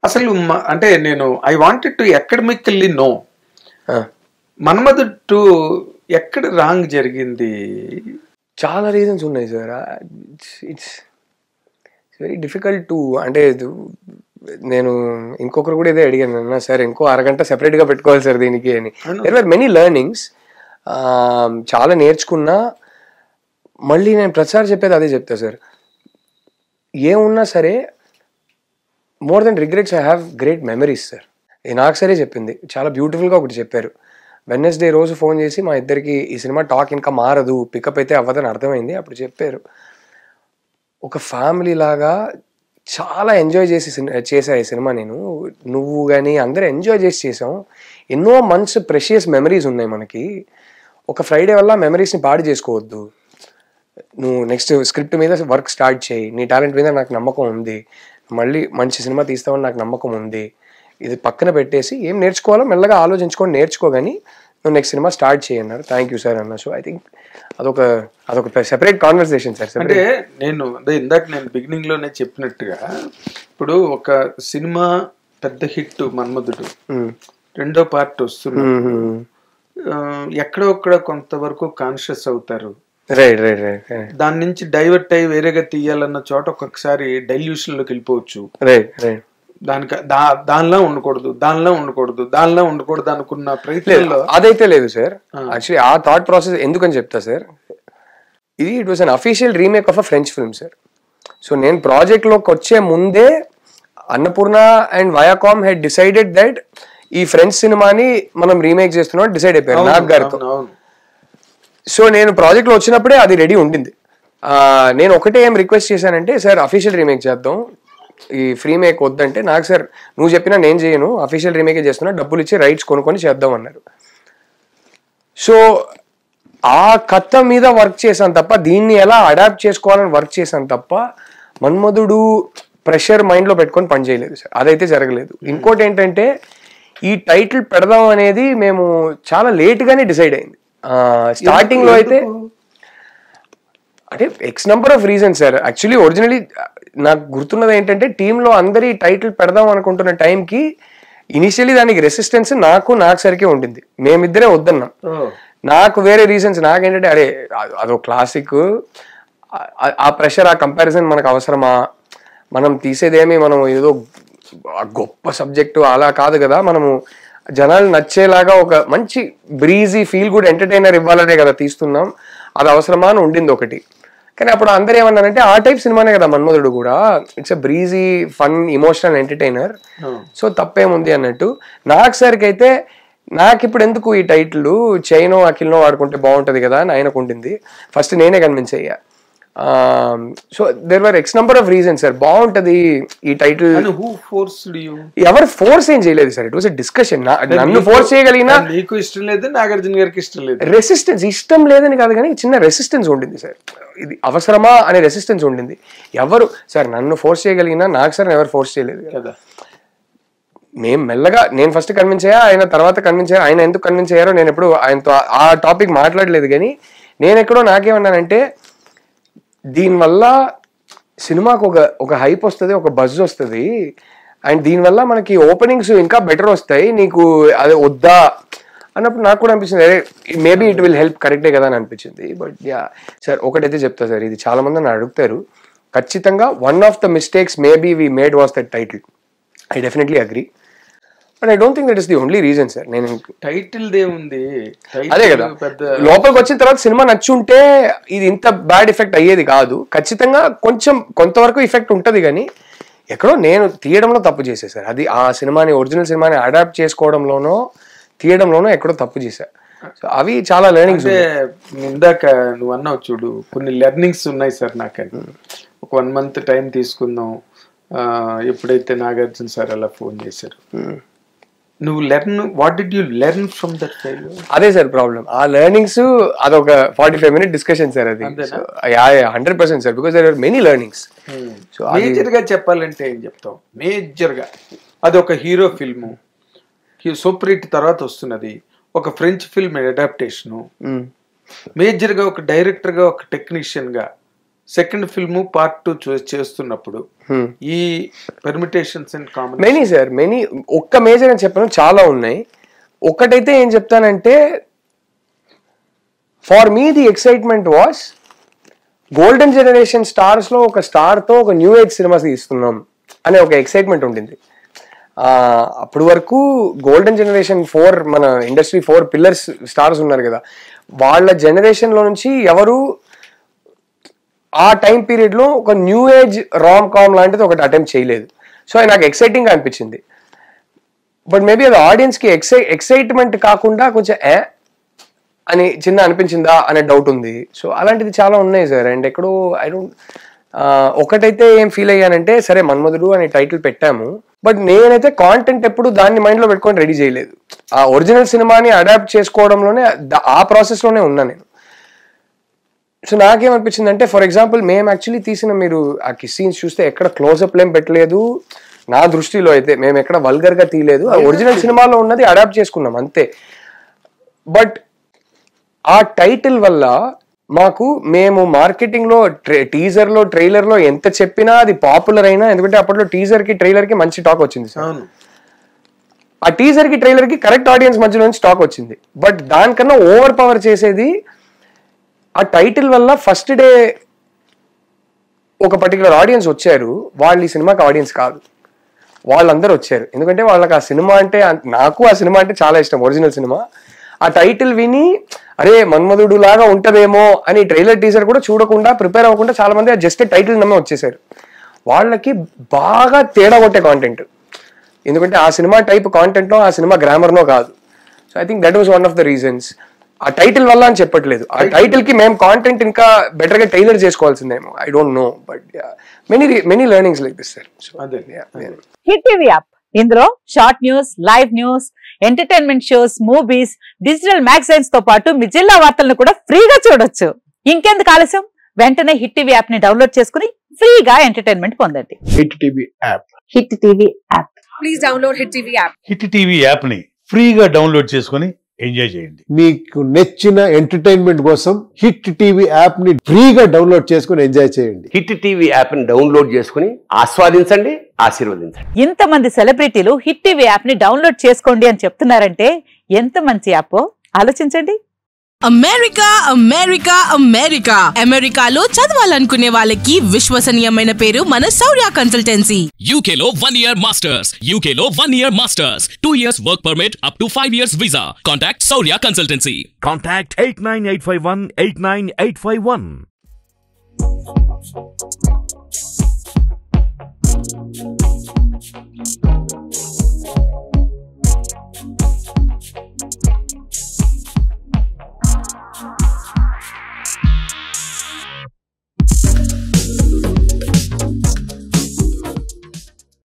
అసలు అంటే నేను I wanted to academically know Manmadhu 2 ఎక్కడ రాంగ్ జరిగింది? చాలా రీజన్స్ ఉన్నాయి sir. It's very difficult to, అంటే నేను ఇంకొకరు కూడా ఇదే అడిగాను అన్న, సార్ ఇంకో అరగంట సెపరేట్గా పెట్టుకోవాలి సార్ దీనికి అని. దేర్ ఆర్ మెనీ లెర్నింగ్స్, చాలా నేర్చుకున్నా. మళ్ళీ నేను ప్రతిసారి చెప్పేది అదే చెప్తా సార్, ఏమున్నా సరే more than regrets I have great memories sir. నాకు సరే చెప్పింది, చాలా బ్యూటిఫుల్గా ఒకటి చెప్పారు. వెడ్నెస్డే రోజు ఫోన్ చేసి మా ఇద్దరికి ఈ సినిమా టాక్ ఇంకా మారదు, పికప్ అయితే అవ్వదని అర్థమైంది. అప్పుడు చెప్పారు, ఒక ఫ్యామిలీ లాగా చాలా ఎంజాయ్ చేసా ఈ సినిమా నేను, నువ్వు కానీ అందరూ ఎంజాయ్ చేసాం. ఎన్నో మంత్స్ ప్రెషియస్ మెమరీస్ ఉన్నాయి మనకి. ఒక ఫ్రైడే వల్ల మెమరీస్ని పాడు చేసుకోవద్దు. నువ్వు నెక్స్ట్ స్క్రిప్ట్ మీద వర్క్ స్టార్ట్ చేయి, నీ టాలెంట్ మీద నాకు నమ్మకం ఉంది, మళ్ళీ మంచి సినిమా తీస్తావని నాకు నమ్మకం ఉంది. ఇది పక్కన పెట్టేసి ఏం నేర్చుకోవాలో మెల్లగా ఆలోచించుకొని నేర్చుకో, కానీ నువ్వు నెక్స్ట్ సినిమా స్టార్ట్ చేయన్నారు. థ్యాంక్ యూ సార్ అన్న. సో ఐ థింక్ అదొక సెపరేట్ కాన్వర్సేషన్ సార్. అంటే నేను ఇందాక నేను బిగినింగ్ లోనే చెప్పినట్టుగా, ఇప్పుడు ఒక సినిమా పెద్ద హిట్ మన్మధుడు, రెండో పార్ట్ వస్తుంది, ఎక్కడొక్కడ కొంతవరకు కాన్షియస్ అవుతారు, రైట్ రైట్ రైట్, దాని నుంచి డైవర్ట్ అయ్యి వేరేగా తీయాలన్న చోట ఒక్కొక్కసారి డైల్యూషన్ లోకి వెళ్ళిపోవచ్చు. రైట్ రైట్, దానిలో ఉండకూడదు అనుకున్న ప్రయత్నంలో అదైతే లేదు సార్. యాక్చువల్లీ ఆ థాట్ ప్రాసెస్ ఎందుకని చెప్తా sir, it was an official remake of a French film sir. So నేను ప్రాజెక్ట్ లోకి వచ్చే ముందే Annapurna and Viacom head decided that ఈ ఫ్రెంచ్ సినిమాని మనం రీమేక్ చేస్తున్నాం డిసైడ్ అయిపోయారు నాగ్ గారితో. సో నేను ప్రాజెక్ట్ లో వచ్చినప్పుడే అది రెడీ ఉండింది. నేను ఒకటే ఏం రిక్వెస్ట్ చేశానంటే, సార్ అఫీషియల్ రీమేక్ చేద్దాం, ఈ ఫ్రీ మేక్ వద్దంటే, నాకు సార్ నువ్వు చెప్పినా నేను చేయను, అఫీషియల్ రీమేకే చేస్తున్నా, డబ్బులు ఇచ్చి రైట్స్ కొనుక్కొని చేద్దాం అన్నారు. సో ఆ కథ మీద వర్క్ చేశాను తప్ప, దీన్ని ఎలా అడాప్ట్ చేసుకోవాలని వర్క్ చేశాను తప్ప, మన్మధుడు ప్రెషర్ మైండ్లో పెట్టుకొని పని చేయలేదు సార్, అదైతే జరగలేదు. ఇంకోటి ఏంటంటే, ఈ టైటిల్ పెడదాం అనేది మేము చాలా లేట్గానే డిసైడ్ అయింది. స్టార్టింగ్ లో అయితే అంటే X number of reasons sir. Actually originally నాకు గుర్తున్నది ఏంటంటే, టీంలో అందరి టైటిల్ పెడదాం అనుకుంటున్న టైంకి ఇనిషియలీ దానికి రెసిస్టెన్స్ నాకు సరికే ఉండింది. మేమిద్దరే వద్దన్నాం. నాకు వేరే రీజన్స్, నాకేంటంటే అరే అదో క్లాసిక్, ఆ ప్రెషర్, ఆ కంపారిజన్ మనకు అవసరమా, మనం తీసేదేమి మనం ఏదో గొప్ప సబ్జెక్టు అలా కాదు కదా, మనము జనాలు నచ్చేలాగా ఒక మంచి బ్రీజీ ఫీల్ గుడ్ ఎంటర్టైనర్ ఇవ్వాలనే కదా తీస్తున్నాం, అది అవసరమా అని ఉండింది ఒకటి. కానీ అప్పుడు అందరూ ఏమన్నారంటే, ఆ టైప్ సినిమానే కదా మన్మధుడు కూడా, it's a breezy fun emotional entertainer, so తప్పేముంది అన్నట్టు. నాకు సరికి అయితే నాకు ఇప్పుడు ఎందుకు ఈ టైటిల్ చైనో అఖిల్నో వాడుకుంటే బాగుంటుంది కదా అని ఆయనకు ఉండింది. ఫస్ట్ నేనే కన్విన్స్ అయ్యా. So there were x number of reasons sir, బాగుంటది ఈ టైటిల్. ఎవరు ఫోర్స్ ఏం చేయలేదు sir, it was a discussion. నన్ను ఫోర్స్ చేయగలిగినా, నీకు ఇష్టం లేదు, నాగార్జున గారికి ఇష్టం లేదు, రెసిస్టెన్స్, ఇష్టం లేదని కాదు కానీ చిన్న రెసిస్టెన్స్ ఉండింది సార్, ఇది అవసరమా అనే రెసిస్టెన్స్ ఉండింది. ఎవరు సార్ నన్ను ఫోర్స్ చేయగలిగినా, నాకు సార్ ఎవరు ఫోర్స్ చేయలేదు కదా. మేము మెల్లగా, నేను ఫస్ట్ కన్విన్స్ అయ్యా, ఆయన తర్వాత కన్విన్స్ అయ్యా. ఆయన ఎందుకు కన్విన్స్ అయ్యారో నేను ఎప్పుడు ఆయనతో ఆ టాపిక్ మాట్లాడలేదు. కానీ నేను ఎక్కడో నాకేమన్నానంటే, దీనివల్ల సినిమాకు ఒక హైప్ వస్తుంది, ఒక బజ్ వస్తుంది, అండ్ దీనివల్ల మనకి ఓపెనింగ్స్ ఇంకా బెటర్ వస్తాయి, నీకు అది వద్దా అన్నప్పుడు నాకు కూడా అనిపించింది, అరే మేబీ ఇట్ విల్ హెల్ప్, కరెక్టే కదా అని అనిపించింది. బట్ యా సార్, ఒకటైతే చెప్తా సార్, ఇది చాలా మంది నన్ను అడుగుతారు, ఖచ్చితంగా one of the mistakes maybe we made was that title. I definitely agree, but I don't think that is the only reason sir. నేను టైటిల్ దేముంది, అదే కదా, లోపలికి వచ్చిన తర్వాత సినిమా నచ్చుంటే ఇది ఇంత బ్యాడ్ ఎఫెక్ట్ అయ్యేది కాదు. ఖచ్చితంగా కొంతవరకు ఎఫెక్ట్ ఉంటుంది, కానీ ఎక్కడో నేను తీయడంలో తప్పు చేసే సార్. అది ఆ సినిమాని, ఒరిజినల్ సినిమాని అడాప్ట్ చేసుకోవడంలోనో తీయడంలోనో ఎక్కడో తప్పు చేశా. సో అవి చాలా లెర్నింగ్స్. ఇందాక నువ్వు అన్నావు చూడు, కొన్ని లెర్నింగ్స్ ఉన్నాయి సార్ నాకని. ఒక 1 month టైం తీసుకుందాం, ఎప్పుడైతే నాగార్జున సార్ అలా ఫోన్ చేశారు, నువ్వు what did you learn from that failure? అదే సార్ ప్రాబ్లం. ఆ లెర్నింగ్స్ అదొక 45 minute డిస్కషన్ సార్ అది. 100% sir, because there are many learnings. So major గా చెప్పాలంటే ఏం చెప్తావు? మేజర్ గా అదొక హీరో ఫిల్ము, సూపర్ హిట్ తర్వాత వస్తున్నది, ఒక ఫ్రెంచ్ ఫిల్మ్ అడాప్టేషను, మేజర్ గా ఒక డైరెక్టర్ గా, ఒక టెక్నీషియన్ గా సెకండ్ ఫిల్మ్ పార్ట్ 2 చేస్తున్నప్పుడు ఈ permutations and combinations many sir many, ఒక్క మేజర్ అని చెప్పను, చాలా ఉన్నాయి. ఒకటైతే ఏం చెప్తానంటే, for me the excitement was golden generation stars లో ఒక స్టార్ తో ఒక న్యూ ఏజ్ సినిమా తీస్తున్నాం అనే ఒక ఎక్సైట్మెంట్ ఉండింది. అప్పటి వరకు గోల్డెన్ జనరేషన్ 4 మన ఇండస్ట్రీ 4 పిల్లర్స్ స్టార్స్ ఉన్నారు కదా, వాళ్ళ జనరేషన్ లో నుంచి ఎవరు ఆ టైం పీరియడ్ లో ఒక న్యూ ఏజ్ రామ్ కామ్ లాంటిది ఒకటి అటెంప్ట్ చేయలేదు. సో అది నాకు ఎక్సైటింగ్ గా అనిపించింది. బట్ మేబీ అది ఆడియన్స్ కి ఎక్సైట్మెంట్ కాకుండా కొంచెం అని చిన్న అనిపించిందా అనే డౌట్ ఉంది. సో అలాంటిది చాలా ఉన్నాయి సార్. అండ్ ఎక్కడో ఐ డోంట్, ఒకటైతే ఏం ఫీల్ అయ్యానంటే, సరే మన్మధుడు అనే టైటిల్ పెట్టాము, బట్ నేనైతే కాంటెంట్ ఎప్పుడు దాన్ని మైండ్ లో పెట్టుకొని రెడీ చేయలేదు. ఆ ఒరిజినల్ సినిమాని అడాప్ట్ చేసుకోవడంలోనే ఆ ప్రాసెస్ లోనే ఉన్నా నేను. సో నాకేమనిపించింది అంటే, ఫర్ ఎగ్జాంపుల్ మేము యాక్చువల్లీ తీసిన, మీరు ఆ కిస్ సీన్స్ చూస్తే ఎక్కడ క్లోజప్ ఏం పెట్టలేదు. నా దృష్టిలో అయితే మేము ఎక్కడ వల్గర్ గా తీయలేదు. ఆ ఒరిజినల్ సినిమాలో ఉన్నది అడాప్ట్ చేసుకున్నాం అంతే. బట్ ఆ టైటిల్ వల్ల మాకు, మేము మార్కెటింగ్ లో టీజర్ లో ట్రైలర్ లో ఎంత చెప్పినా అది పాపులర్ అయినా, ఎందుకంటే అప్పట్లో టీజర్ కి ట్రైలర్ కి మంచి టాక్ వచ్చింది సార్. ఆ టీజర్ కి ట్రైలర్ కి కరెక్ట్ ఆడియన్స్ మధ్యలో నుంచి టాక్ వచ్చింది. బట్ దానికన్నా ఓవర్ పవర్ చేసేది ఆ టైటిల్ వల్ల. ఫస్ట్ డే ఒక పర్టికులర్ ఆడియన్స్ వచ్చారు, వాళ్ళు ఈ సినిమాకి ఆడియన్స్ కాదు, వాళ్ళందరూ వచ్చారు. ఎందుకంటే వాళ్ళకి ఆ సినిమా అంటే, నాకు ఆ సినిమా అంటే చాలా ఇష్టం, ఒరిజినల్ సినిమా. ఆ టైటిల్ విని అరే మన్మధుడు లాగా ఉంటదేమో అని ట్రైలర్ టీజర్ కూడా చూడకుండా, ప్రిపేర్ అవ్వకుండా చాలా మంది జస్ట్ టైటిల్ నమ్మే వచ్చేసారు. వాళ్ళకి బాగా తేడా కొట్టే కాంటెంట్, ఎందుకంటే ఆ సినిమా టైప్ కాంటెంట్ లో, ఆ సినిమా గ్రామర్ నో కాదు. So I think that was one of the reasons. ఆ టైటిల్ వల్ల అని చెప్పట్లేదు, ఆ టైటిల్ కి మేము కాంటెంట్ ఇంకా బెటర్ గా టైలర్ చేసుకోవాల్సిందేమో, I don't know. But many learnings like this sir. Hit TV app, ఇందులో short news, live news, entertainment shows, movies, digital magazines తో పాటు మీ జిల్లా వార్తలను కూడా ఫ్రీగా చూడొచ్చు. ఇంకెందుకు ఆలస్యం, వెంటనే హిట్ టీవీ యాప్ ని డౌన్లోడ్ చేసుకుని ఫ్రీగా ఎంటర్టైన్మెంట్ పొందండి. Hit TV app, hit TV app, please download hit TV app. Hit TV app ని ఫ్రీగా డౌన్లోడ్ చేసుకుని ఎంజాయ్ చేయండి. మీకు నచ్చిన ఎంటర్టైన్మెంట్ కోసం హిట్ టీవీ యాప్ ని ఫ్రీగా డౌన్లోడ్ చేసుకుని ఎంజాయ్ చేయండి. హిట్ టీవీ యాప్ ని డౌన్లోడ్ చేసుకుని ఆస్వాదించండి, ఆశీర్వదించండి. ఇంతమంది సెలబ్రిటీలు హిట్ టీవీ యాప్ ని డౌన్లోడ్ చేసుకోండి అని చెప్తున్నారంటే ఎంత మంచి యాప్ ఆలోచించండి. అమెరికా అమెరికా అమెరికా అమెరికాలో చదవాలనుకునే వాళ్ళకి విశ్వసనీయమైన పేరు మన శౌర్య కన్సల్టెన్సీ. UK లో 1 year masters, UK లో 1 year masters, 2 years work permit up to 5 years visa. Contact Shaurya Consultancy. Contact 89851 89851.